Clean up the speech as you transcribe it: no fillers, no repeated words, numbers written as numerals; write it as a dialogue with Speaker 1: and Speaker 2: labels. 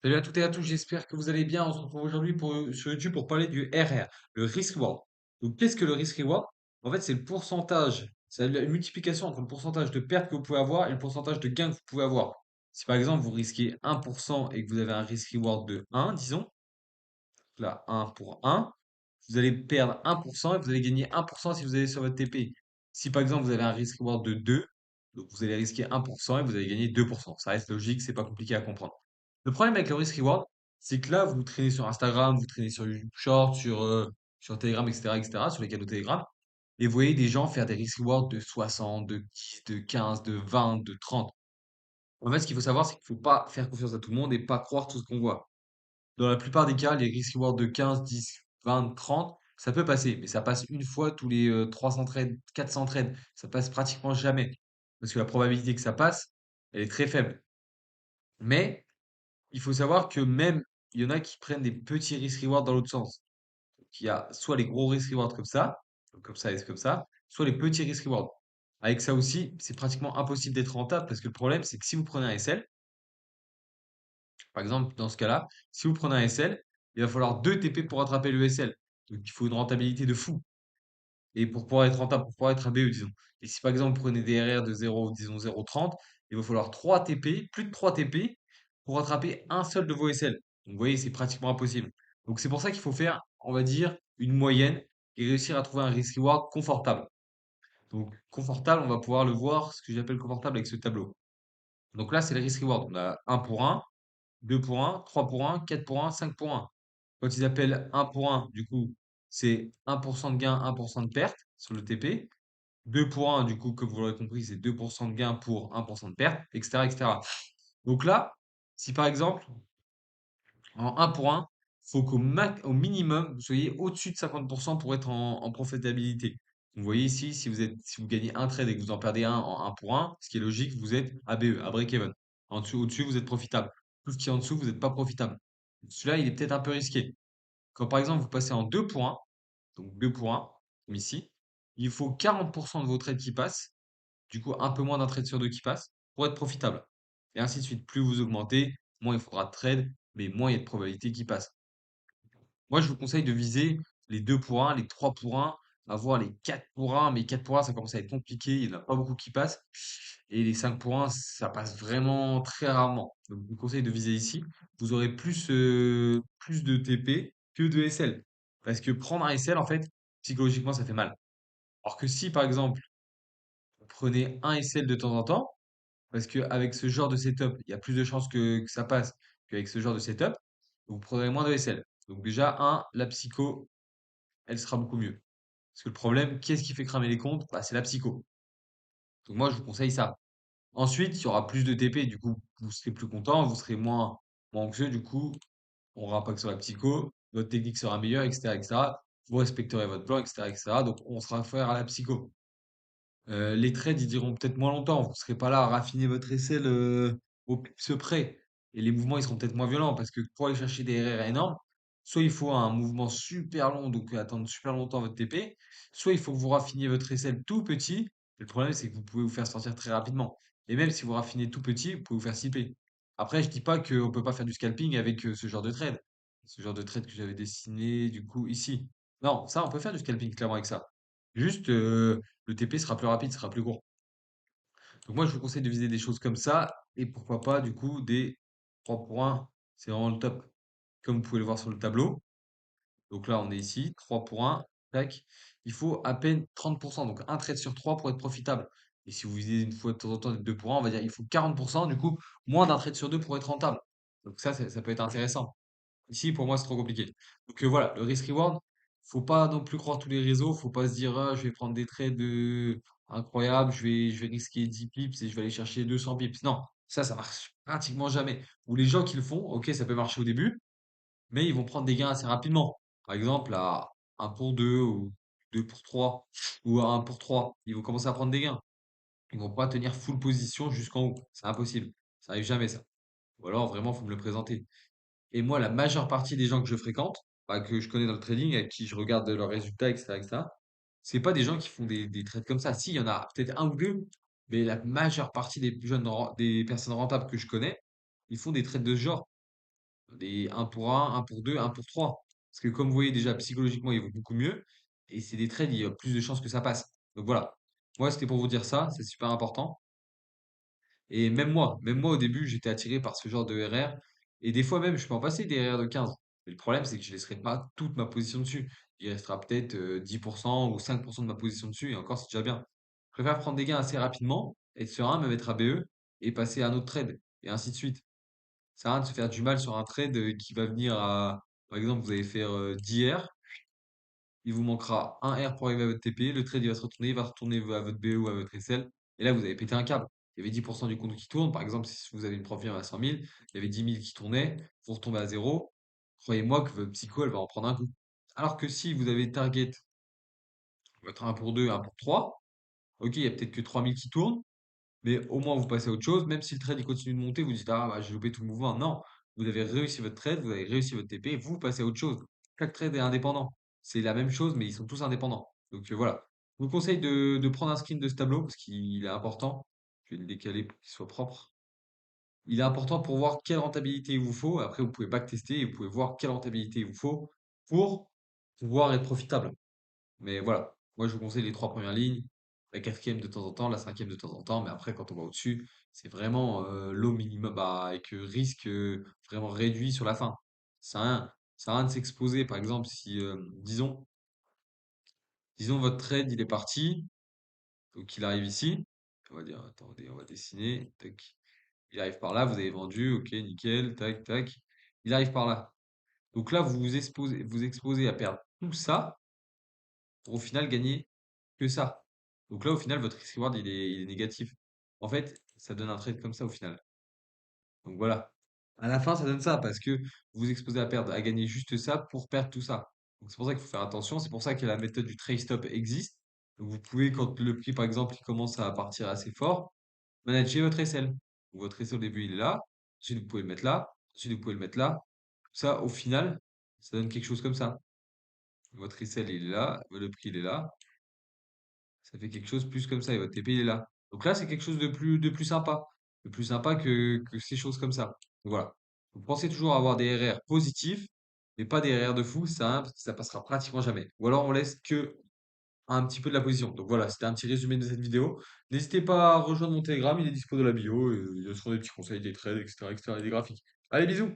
Speaker 1: Salut à toutes et à tous, j'espère que vous allez bien. On se retrouve aujourd'hui sur YouTube pour parler du RR, le risk reward. Donc, qu'est-ce que le risk reward? En fait, c'est le pourcentage, c'est une multiplication entre le pourcentage de pertes que vous pouvez avoir et le pourcentage de gains que vous pouvez avoir. Si par exemple vous risquez 1% et que vous avez un risk reward de 1, disons, là, 1 pour 1, vous allez perdre 1% et vous allez gagner 1% si vous allez sur votre TP. Si par exemple vous avez un risk reward de 2, donc vous allez risquer 1% et vous allez gagner 2%. Ça reste logique, c'est pas compliqué à comprendre. Le problème avec le risk reward, c'est que là, vous traînez sur Instagram, vous traînez sur YouTube Short, sur Telegram, etc., etc., sur les canaux Telegram, et vous voyez des gens faire des risk rewards de 60, de 10, de 15, de 20, de 30. En fait, ce qu'il faut savoir, c'est qu'il ne faut pas faire confiance à tout le monde et pas croire tout ce qu'on voit. Dans la plupart des cas, les risk rewards de 15, 10, 20, 30, ça peut passer, mais ça passe une fois tous les 300 trades, 400 trades. Ça passe pratiquement jamais. Parce que la probabilité que ça passe, elle est très faible. Mais il faut savoir que même, il y en a qui prennent des petits risk rewards dans l'autre sens. Donc, il y a soit les gros risk rewards comme ça et comme ça, soit les petits risk rewards. Avec ça aussi, c'est pratiquement impossible d'être rentable parce que le problème, c'est que si vous prenez un SL, par exemple, dans ce cas-là, si vous prenez un SL, il va falloir 2 TP pour attraper le SL. Donc, il faut une rentabilité de fou. Et pour pouvoir être rentable, pour pouvoir être un BE, disons. Et si par exemple, vous prenez des RR de 0, disons 0,30, il va falloir 3 TP, plus de 3 TP pour attraper un seul de vos SL. Donc, vous voyez, c'est pratiquement impossible. Donc, c'est pour ça qu'il faut faire, on va dire, une moyenne et réussir à trouver un risk reward confortable. Donc, confortable, on va pouvoir le voir, ce que j'appelle confortable avec ce tableau. Donc là, c'est le risk reward. On a un pour un, 2 pour un, 3 pour un, 4 pour un, 5 pour un. Quand ils appellent un pour un, du coup, c'est 1% de gain, 1% de perte sur le TP. 2 pour un, du coup, comme vous l'aurez compris, c'est 2% de gain pour 1% de perte, etc., etc. Donc là, si par exemple, en un pour un, faut au minimum, vous soyez au-dessus de 50% pour être en profitabilité. Vous voyez ici, si vous gagnez un trade et que vous en perdez un en un pour un, ce qui est logique, vous êtes ABE, à break-even. En dessous, au-dessus, vous êtes profitable. Tout ce qui est en dessous, vous n'êtes pas profitable. Celui-là, il est peut-être un peu risqué. Quand par exemple, vous passez en 2 pour 1, donc 2 pour 1, comme ici, il faut 40% de vos trades qui passent, du coup un peu moins d'un trade sur deux qui passe, pour être profitable. Et ainsi de suite. Plus vous augmentez, moins il faudra de trades, mais moins il y a de probabilités qui passent. Moi, je vous conseille de viser les 2 pour 1, les 3 pour 1, avoir les 4 pour 1, mais 4 pour 1, ça commence à être compliqué, il n'y en a pas beaucoup qui passent. Et les 5 pour 1, ça passe vraiment très rarement. Donc, je vous conseille de viser ici. Vous aurez plus de TP que de SL. Parce que prendre un SL, en fait, psychologiquement, ça fait mal. Alors que si, par exemple, vous prenez un SL de temps en temps, parce qu'avec ce genre de setup, il y a plus de chances que ça passe qu'avec ce genre de setup, vous prendrez moins de SL. Donc déjà, la psycho, elle sera beaucoup mieux. Parce que le problème, qu'est-ce qui fait cramer les comptes? Bah, c'est la psycho. Donc moi, je vous conseille ça. Ensuite, il y aura plus de TP, du coup, vous serez plus content, vous serez moins anxieux, du coup, on aura pas que sur la psycho, votre technique sera meilleure, etc., etc. Vous respecterez votre plan, etc., etc. Donc, on sera faire à la psycho. Les trades, ils diront peut-être moins longtemps. Vous ne serez pas là à raffiner votre aisselle au pips près. Et les mouvements, ils seront peut-être moins violents parce que pour aller chercher des RR énormes, soit il faut un mouvement super long, donc attendre super longtemps votre TP, soit il faut que vous raffiniez votre aisselle tout petit. Et le problème, c'est que vous pouvez vous faire sortir très rapidement. Et même si vous raffinez tout petit, vous pouvez vous faire CP. Après, je dis pas qu'on peut pas faire du scalping avec ce genre de trade. Ce genre de trade que j'avais dessiné, du coup, ici. Non, ça, on peut faire du scalping clairement avec ça. Juste, le TP sera plus rapide, sera plus court. Donc moi, je vous conseille de viser des choses comme ça et pourquoi pas, du coup, des 3 pour 1. C'est vraiment le top, comme vous pouvez le voir sur le tableau. Donc là, on est ici, 3 pour 1, tac. Il faut à peine 30%, donc un trade sur 3 pour être profitable. Et si vous visez une fois de temps en temps des 2 pour 1, on va dire il faut 40%, du coup, moins d'un trade sur 2 pour être rentable. Donc ça peut être intéressant. Ici, pour moi, c'est trop compliqué. Donc voilà, le risk-reward, faut pas non plus croire tous les réseaux. Faut pas se dire, ah, je vais prendre des trades incroyables, je vais risquer 10 pips et je vais aller chercher 200 pips. Non, ça marche pratiquement jamais. Ou les gens qui le font, ok, ça peut marcher au début, mais ils vont prendre des gains assez rapidement. Par exemple, à un pour 2 ou 2 pour 3 ou à 1 pour 3, ils vont commencer à prendre des gains. Ils vont pas tenir full position jusqu'en haut. C'est impossible. Ça arrive jamais, ça. Ou alors, vraiment, faut me le présenter. Et moi, la majeure partie des gens que je fréquente, bah, que je connais dans le trading, avec qui je regarde leurs résultats, etc., etc., c'est pas des gens qui font des trades comme ça. Si, il y en a peut-être un ou deux, mais la majeure partie des personnes rentables que je connais, ils font des trades de ce genre. Des un pour un pour 2 un pour 3. Parce que comme vous voyez déjà psychologiquement, il vaut beaucoup mieux. Et c'est des trades, il y a plus de chances que ça passe. Donc voilà. Moi, c'était pour vous dire ça, c'est super important. Et même moi au début, j'étais attiré par ce genre de RR. Et des fois même, je peux en passer des RR de 15. Mais le problème, c'est que je laisserai pas toute ma position dessus. Il restera peut-être 10% ou 5% de ma position dessus. Et encore, c'est déjà bien. Je préfère prendre des gains assez rapidement, être serein, me mettre à BE et passer à un autre trade. Et ainsi de suite. Ça sert à rien de se faire du mal sur un trade qui va venir à, par exemple, vous allez faire 10 R, il vous manquera un R pour arriver à votre TP, le trade il va se retourner, il va retourner à votre BE ou à votre SL, et là vous avez pété un câble. Il y avait 10% du compte qui tourne, par exemple, si vous avez une profil à 100 000, il y avait 10 000 qui tournaient, vous retombez à zéro, croyez-moi que votre psycho elle va en prendre un coup. Alors que si vous avez target votre un pour 2 un pour 3, ok, il y a peut-être que 3 000 qui tournent, mais au moins, vous passez à autre chose. Même si le trade il continue de monter, vous dites, ah, bah, j'ai loupé tout le mouvement. Non, vous avez réussi votre trade, vous avez réussi votre TP, vous passez à autre chose. Chaque trade est indépendant. C'est la même chose, mais ils sont tous indépendants. Donc voilà. Je vous conseille de prendre un screen de ce tableau parce qu'il est important. Je vais le décaler pour qu'il soit propre. Il est important pour voir quelle rentabilité il vous faut. Après, vous pouvez backtester et vous pouvez voir quelle rentabilité il vous faut pour pouvoir être profitable. Mais voilà, moi je vous conseille les trois premières lignes, la quatrième de temps en temps, la cinquième de temps en temps, mais après quand on va au-dessus, c'est vraiment l'eau minimum bah, avec risque vraiment réduit sur la fin. Ça sert à rien de s'exposer, par exemple, si disons votre trade il est parti, donc il arrive ici, on va dire, attendez, on va dessiner, tac, il arrive par là, vous avez vendu, ok, nickel, tac, tac, il arrive par là. Donc là, vous exposez à perdre tout ça pour au final gagner que ça. Donc là, au final, votre risk reward, il est négatif. En fait, ça donne un trade comme ça au final. Donc voilà. À la fin, ça donne ça parce que vous vous exposez à perdre, à gagner juste ça pour perdre tout ça. Donc c'est pour ça qu'il faut faire attention. C'est pour ça que la méthode du trade stop existe. Donc vous pouvez, quand le prix, par exemple, il commence à partir assez fort, manager votre SL. Donc votre SL au début, il est là. Ensuite, vous pouvez le mettre là. Ensuite, vous pouvez le mettre là. Ça, au final, ça donne quelque chose comme ça. Votre SL, il est là. Le prix, il est là. Ça fait quelque chose plus comme ça et votre TP il est là. Donc là, c'est quelque chose de plus sympa. De plus sympa que ces choses comme ça. Donc voilà. Vous pensez toujours avoir des RR positifs, mais pas des RR de fou, ça, hein, parce que ça passera pratiquement jamais. Ou alors on laisse que un petit peu de la position. Donc voilà, c'était un petit résumé de cette vidéo. N'hésitez pas à rejoindre mon Telegram, il est dispo dans la bio, et il y a souvent des petits conseils, des trades, etc., etc., et des graphiques. Allez, bisous!